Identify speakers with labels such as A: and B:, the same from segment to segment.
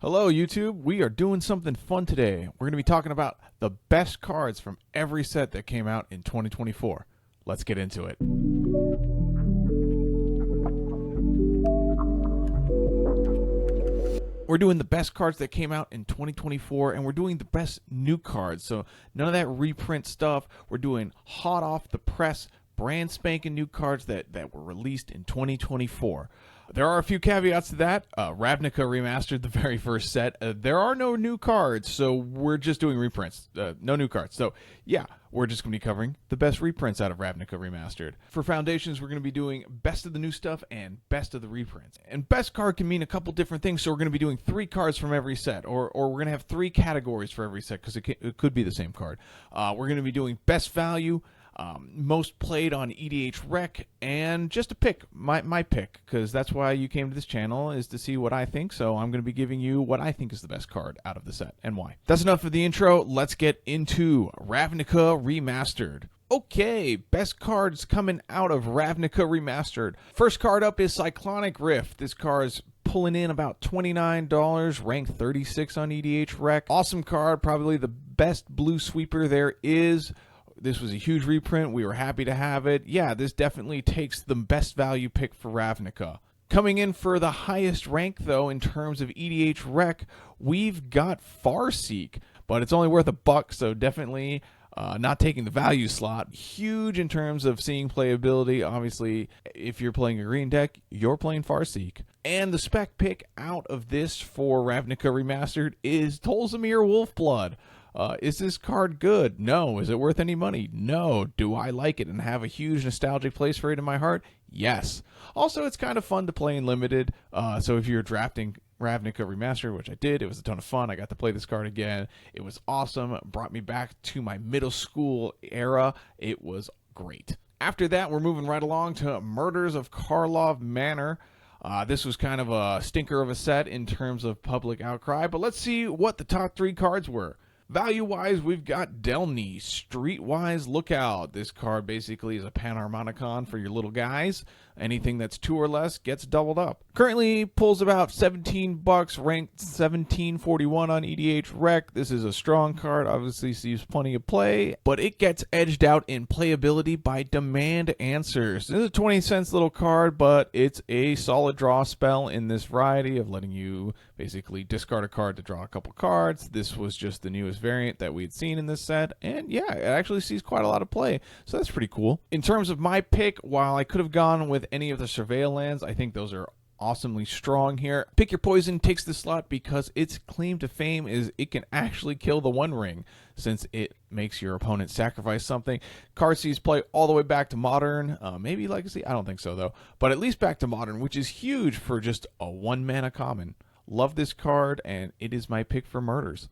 A: Hello YouTube, we are doing something fun today. We're going to be talking about the best cards from every set that came out in 2024. Let's get into it. We're doing the best cards that came out in 2024, and we're doing the best new cards. So none of that reprint stuff. We're doing hot off the press, brand spanking new cards that were released in 2024. There are a few caveats to that. Ravnica Remastered, the very first set. There are no new cards, so we're just doing reprints. No new cards. So, yeah, we're just going to be covering the best reprints out of Ravnica Remastered. For Foundations, we're going to be doing best of the new stuff and best of the reprints. And best card can mean a couple different things, so we're going to be doing 3 cards from every set, or we're going to have 3 categories for every set, because it could be the same card. We're going to be doing best value, most played on EDH Rec, and just a pick, my pick, because that's why you came to this channel, is to see what I think. So I'm going to be giving you what I think is the best card out of the set and why. That's enough for the intro. Let's get into Ravnica Remastered. Okay, best cards coming out of Ravnica Remastered. First card up is Cyclonic Rift. This card is pulling in about $29, ranked 36 on EDH Rec. Awesome card, probably the best blue sweeper there is. This was a huge reprint. We were happy to have it. Yeah, this definitely takes the best value pick for Ravnica. Coming in for the highest rank, though, in terms of EDH Rec, we've got Farseek, but it's only worth $1, so definitely not taking the value slot. Huge in terms of seeing playability. Obviously, if you're playing a green deck, you're playing Farseek. And the spec pick out of this for Ravnica Remastered is Tolzamir Wolfblood. Is this card good? No. Is it worth any money? No. Do I like it and have a huge nostalgic place for it in my heart? Yes. Also, it's kind of fun to play in Limited, so if you're drafting Ravnica Remastered, which I did, it was a ton of fun. I got to play this card again. It was awesome. It brought me back to my middle school era. It was great. After that, we're moving right along to Murders of Karlov Manor. This was kind of a stinker of a set in terms of public outcry, but let's see what the top 3 cards were. Value-wise, we've got Delny, Streetwise Lookout. This card basically is a Panharmonicon for your little guys. Anything that's 2 or less gets doubled up. Currently pulls about $17, ranked 1741 on EDH Rec. This is a strong card, obviously sees plenty of play, but it gets edged out in playability by Demand Answers. This is a 20-cent little card, but it's a solid draw spell in this variety of letting you basically discard a card to draw a couple cards. This was just the newest variant that we had seen in this set, and yeah, it actually sees quite a lot of play, so that's pretty cool. In terms of my pick, while I could have gone with any of the Surveil lands, I think those are awesomely strong here. Pick Your Poison takes the slot because its claim to fame is it can actually kill the One Ring, since it makes your opponent sacrifice something. Card sees play all the way back to Modern, maybe Legacy, I don't think so though, but at least back to Modern, which is huge for just a 1-mana common. Love this card, and it is my pick for Murders.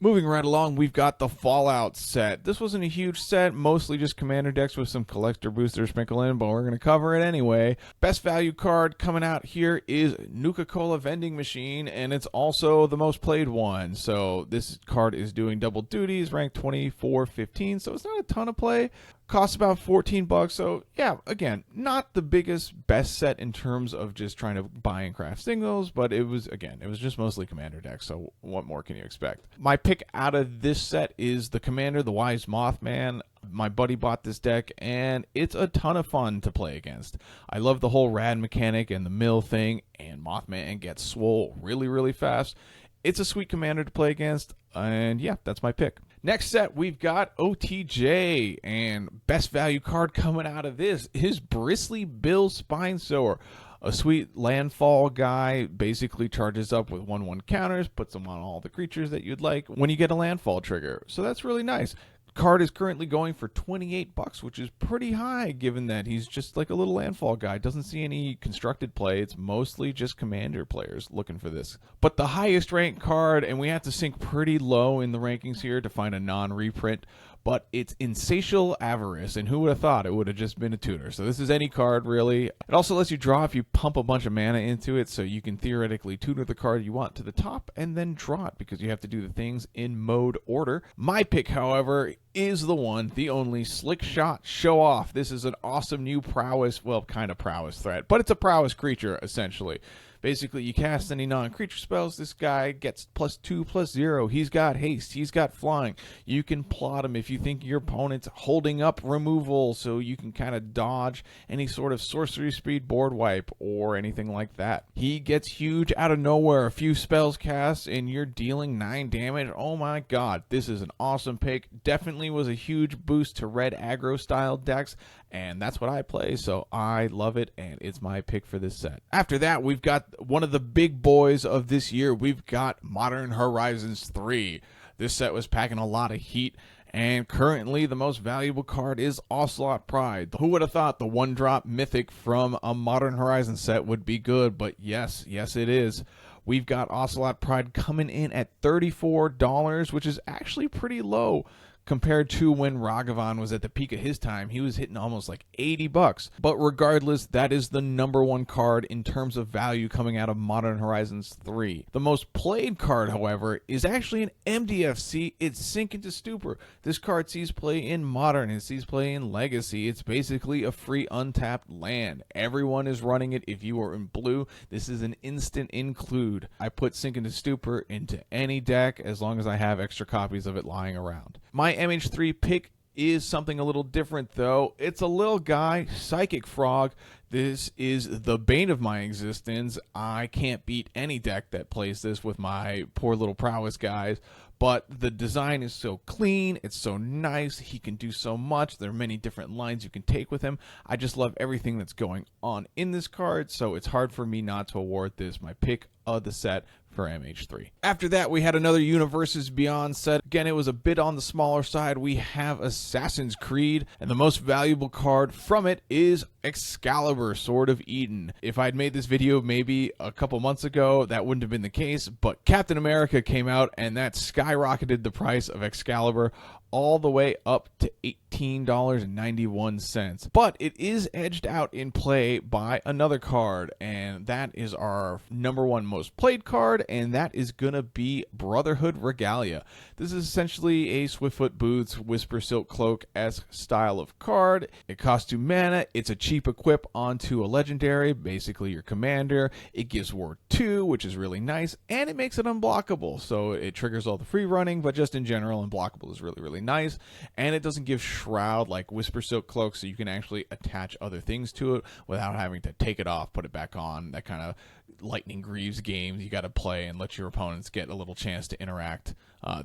A: Moving right along, we've got the Fallout set. This wasn't a huge set, mostly just commander decks with some collector boosters sprinkled in, but we're going to cover it anyway. Best value card coming out here is Nuka-Cola Vending Machine, and it's also the most played one. So this card is doing double duties, ranked 2415, so it's not a ton of play. Costs about $14, so yeah, again, not the biggest best set in terms of just trying to buy and craft singles, but it was just mostly commander decks, so what more can you expect? My pick out of this set is the Commander, the Wise Mothman. My buddy bought this deck, and it's a ton of fun to play against. I love the whole rad mechanic and the mill thing, and Mothman gets swole really, really fast. It's a sweet commander to play against, and yeah, that's my pick. Next set, we've got OTJ, and best value card coming out of this is Bristly Bill Spinesower. A sweet landfall guy, basically charges up with 1/1 counters, puts them on all the creatures that you'd like when you get a landfall trigger. So that's really nice. Card is currently going for $28, which is pretty high given that he's just like a little landfall guy. Doesn't see any constructed play. It's mostly just commander players looking for this. But the highest ranked card, and we have to sink pretty low in the rankings here to find a non-reprint, but it's Insatiable Avarice, and who would have thought it would have just been a tutor? So this is any card, really. It also lets you draw if you pump a bunch of mana into it, so you can theoretically tutor the card you want to the top and then draw it, because you have to do the things in mode order. My pick, however, is the one, the only, Slick Shot Show Off. This is an awesome new prowess, well, kind of prowess threat, but it's a prowess creature, essentially. Basically, you cast any non-creature spells, this guy gets +2/+0. He's got haste, he's got flying. You can plot him if you think your opponent's holding up removal, so you can kind of dodge any sort of sorcery speed board wipe or anything like that. He gets huge out of nowhere. A few spells cast and you're dealing 9 damage. Oh my god, this is an awesome pick. Definitely was a huge boost to red aggro style decks, and that's what I play, so I love it, and it's my pick for this set. After that, we've got one of the big boys of this year. We've got Modern Horizons 3. This set was packing a lot of heat, and currently the most valuable card is Ocelot Pride. Who would have thought the 1-drop mythic from a Modern Horizons set would be good, but yes, it is. We've got Ocelot Pride coming in at $34, which is actually pretty low compared to when Ragavan was at the peak of his time. He was hitting almost like $80. But regardless, that is the #1 card in terms of value coming out of Modern Horizons 3. The most played card, however, is actually an MDFC. It's Sink into Stupor. This card sees play in Modern. It sees play in Legacy. It's basically a free untapped land. Everyone is running it. If you are in blue, this is an instant include. I put Sink into Stupor into any deck as long as I have extra copies of it lying around. My MH3 pick is something a little different, though. It's a little guy, Psychic Frog. This is the bane of my existence. I can't beat any deck that plays this with my poor little prowess guys. But the design is so clean, it's so nice, he can do so much, there are many different lines you can take with him. I just love everything that's going on in this card, so it's hard for me not to award this my pick of the set for MH3. After that, we had another Universes Beyond set. Again, it was a bit on the smaller side. We have Assassin's Creed, and the most valuable card from it is Excalibur, Sword of Eden. If I'd made this video maybe a couple months ago, that wouldn't have been the case, but Captain America came out, and that skyrocketed the price of Excalibur all the way up to $18.91. But it is edged out in play by another card, and that is our #1 most played card, and that is going to be Brotherhood Regalia. This is essentially a Swiftfoot Boots, Whisper Silk Cloak-esque style of card. It costs 2 mana. It's a cheap equip onto a legendary, basically your commander. It gives Ward 2, which is really nice, and it makes it unblockable. So it triggers all the free running, but just in general, unblockable is really nice. And it doesn't give Shroud like Whisper Silk Cloak, so you can actually attach other things to it without having to take it off, put it back on. That kind of Lightning Greaves games you got to play and let your opponents get a little chance to interact.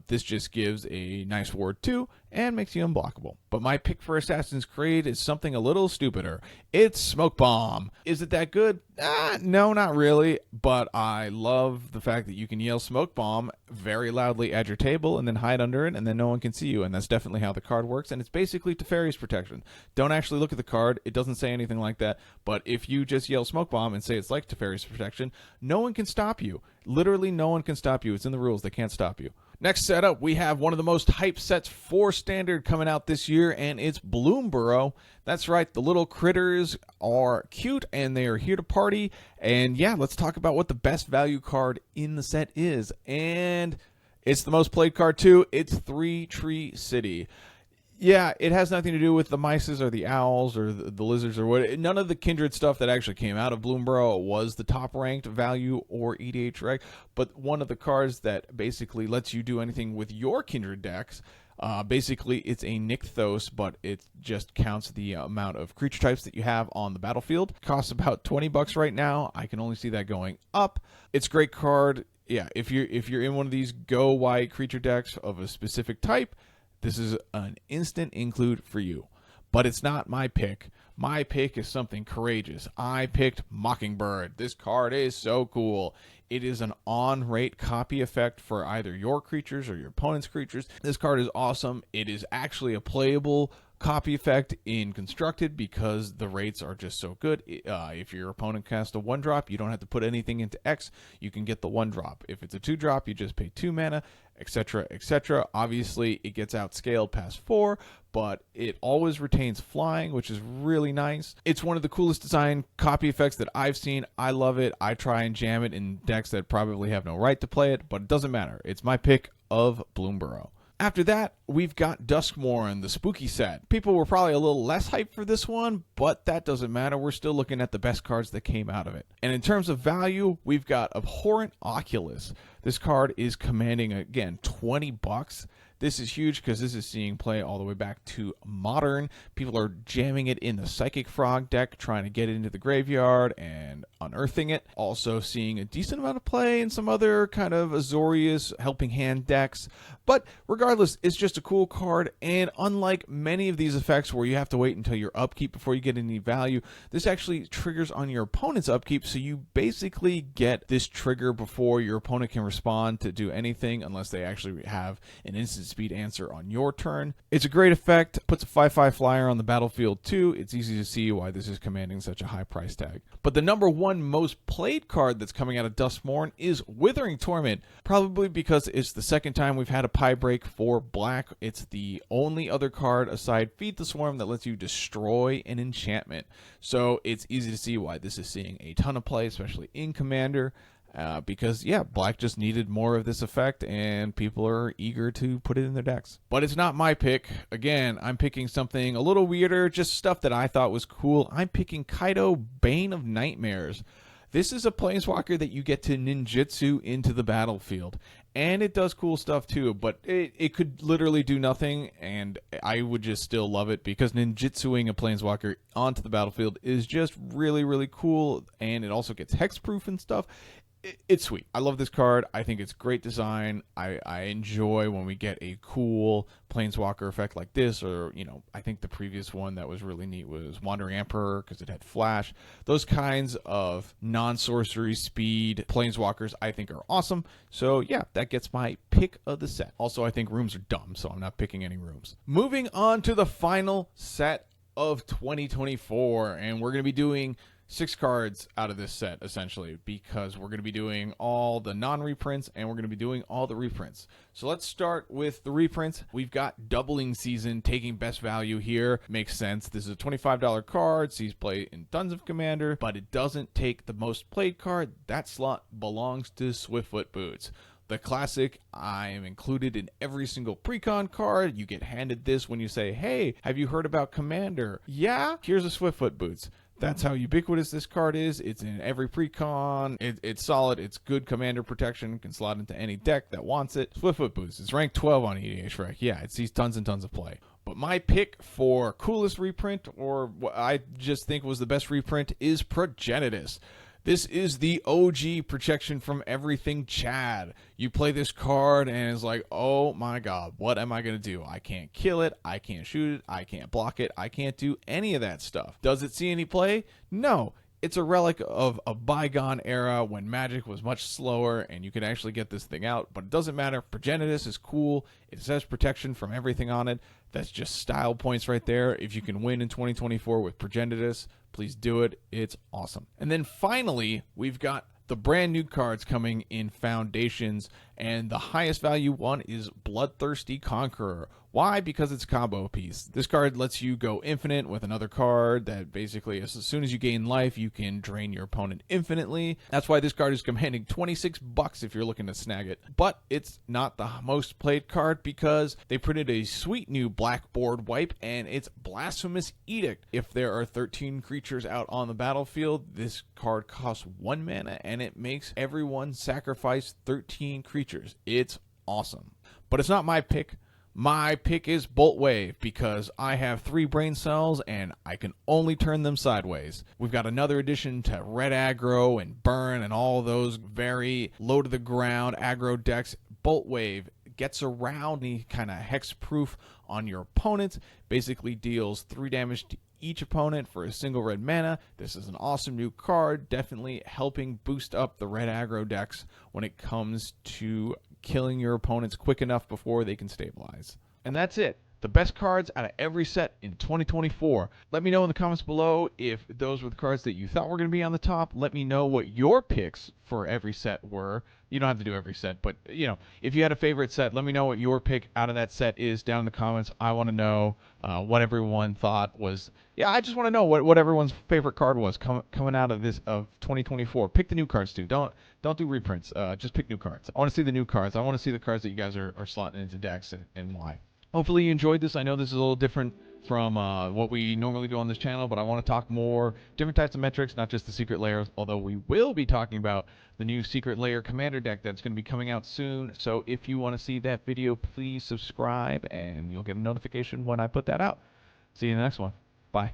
A: This just gives a nice Ward 2 and makes you unblockable. But my pick for Assassin's Creed is something a little stupider. It's Smoke Bomb. Is it that good? No, not really. But I love the fact that you can yell Smoke Bomb very loudly at your table and then hide under it, and then no one can see you. And that's definitely how the card works. And it's basically Teferi's Protection. Don't actually look at the card. It doesn't say anything like that. But if you just yell Smoke Bomb and say it's like Teferi's Protection, no one can stop you. Literally no one can stop you. It's in the rules. They can't stop you. Next setup, we have one of the most hyped sets for Standard coming out this year, and it's Bloomburrow. That's right, the little critters are cute, and they are here to party. And yeah, let's talk about what the best value card in the set is. And it's the most played card too. It's 3 Tree City. Yeah, it has nothing to do with the mices or the owls or the lizards or what. None of the kindred stuff that actually came out of Bloomburrow was the top ranked value or EDH rank, but one of the cards that basically lets you do anything with your kindred decks. Basically, it's a Nykthos, but it just counts the amount of creature types that you have on the battlefield. Costs about $20 right now. I can only see that going up. It's a great card. Yeah, if you're in one of these go white creature decks of a specific type, this is an instant include for you. But it's not my pick. My pick is something courageous. I picked Mockingbird. This card is so cool. It is an on-rate copy effect for either your creatures or your opponent's creatures. This card is awesome. It is actually a playable copy effect in Constructed because the rates are just so good. If your opponent casts a 1-drop, you don't have to put anything into X. You can get the 1-drop. If it's a 2-drop, you just pay 2 mana, etc., etc. Obviously, it gets outscaled past 4, but it always retains flying, which is really nice. It's one of the coolest design copy effects that I've seen. I love it. I try and jam it in decks that probably have no right to play it, but it doesn't matter. It's my pick of Bloomburrow. After that, we've got Duskmourn, the spooky set. People were probably a little less hyped for this one, but that doesn't matter. We're still looking at the best cards that came out of it. And in terms of value, we've got Abhorrent Oculus. This card is commanding, again, $20. This is huge because this is seeing play all the way back to Modern. People are jamming it in the Psychic Frog deck, trying to get it into the graveyard and unearthing it. Also seeing a decent amount of play in some other kind of Azorius helping hand decks. But regardless, it's just a cool card, and unlike many of these effects where you have to wait until your upkeep before you get any value, this actually triggers on your opponent's upkeep, so you basically get this trigger before your opponent can respond to do anything unless they actually have an instant speed answer on your turn. It's a great effect, puts a 5/5 flyer on the battlefield too. It's easy to see why this is commanding such a high price tag. But the number one most played card that's coming out of Duskmourn is Withering Torment, probably because it's the second time we've had a pie break for black. It's the only other card aside Feed the Swarm that lets you destroy an enchantment. So it's easy to see why this is seeing a ton of play, especially in Commander. Because, yeah, black just needed more of this effect, and people are eager to put it in their decks. But it's not my pick. Again, I'm picking something a little weirder, just stuff that I thought was cool. I'm picking Kaido, Bane of Nightmares. This is a planeswalker that you get to ninjutsu into the battlefield. And it does cool stuff too, but it could literally do nothing, and I would just still love it because ninjutsuing a planeswalker onto the battlefield is just really, really cool, and it also gets hexproof and stuff. It's sweet. I love this card. I think it's great design. I enjoy when we get a cool planeswalker effect like this, or, you know, I think the previous one that was really neat was Wandering Emperor because it had flash. Those kinds of non-sorcery speed planeswalkers I think are awesome. So yeah, that gets my pick of the set. Also, I think rooms are dumb, so I'm not picking any rooms. Moving on to the final set of 2024, and we're going to be doing 6 cards out of this set, essentially, because we're going to be doing all the non-reprints and we're going to be doing all the reprints. So let's start with the reprints. We've got Doubling Season taking best value here. Makes sense. This is a $25 card, sees play in tons of Commander, but it doesn't take the most played card. That slot belongs to Swiftfoot Boots. The classic, I am included in every single precon card. You get handed this when you say, hey, have you heard about Commander? Yeah? Here's a Swiftfoot Boots. That's how ubiquitous this card is. It's in every precon. It's solid. It's good commander protection. Can slot into any deck that wants it. Swiftfoot Boost. It's ranked 12 on EDHREC. Yeah, it sees tons and tons of play. But my pick for coolest reprint, or what I just think was the best reprint, is Progenitus. This is the OG protection from everything Chad. You play this card and it's like, oh my god, what am I going to do? I can't kill it, I can't shoot it, I can't block it, I can't do any of that stuff. Does it see any play? No. It's a relic of a bygone era when Magic was much slower and you could actually get this thing out, but it doesn't matter. Progenitus is cool. It says protection from everything on it. That's just style points right there. If you can win in 2024 with Progenitus, please do it. It's awesome. And then finally, we've got the brand new cards coming in Foundations, and the highest value one is Bloodthirsty Conqueror. Why? Because it's a combo piece. This card lets you go infinite with another card that basically, as soon as you gain life, you can drain your opponent infinitely. That's why this card is commanding $26 if you're looking to snag it. But it's not the most played card because they printed a sweet new blackboard wipe, and it's Blasphemous Edict. If there are 13 creatures out on the battlefield, this card costs 1 mana, and it makes everyone sacrifice 13 creatures. It's awesome. But it's not my pick. My pick is Bolt Wave because I have 3 brain cells and I can only turn them sideways. We've got another addition to red aggro and burn and all those very low to the ground aggro decks. Bolt Wave gets around any kind of hex proof on your opponents, basically deals 3 damage to each opponent for a single red mana. This is an awesome new card, definitely helping boost up the red aggro decks when it comes to killing your opponents quick enough before they can stabilize. And that's it. the best cards out of every set in 2024. Let me know in the comments below if those were the cards that you thought were going to be on the top. Let me know what your picks for every set were. You don't have to do every set, but if you had a favorite set, let me know what your pick out of that set is down in the comments. I want to know what everyone thought was. Yeah, I just want to know what everyone's favorite card was coming out of 2024. Pick the new cards too. Don't do reprints. Just pick new cards. I want to see the new cards. I want to see the cards that you guys are slotting into decks and why. Hopefully you enjoyed this. I know this is a little different from what we normally do on this channel, but I want to talk more different types of metrics, not just the secret layers, although we will be talking about the new secret layer commander deck that's going to be coming out soon. So if you want to see that video, please subscribe and you'll get a notification when I put that out. See you in the next one. Bye.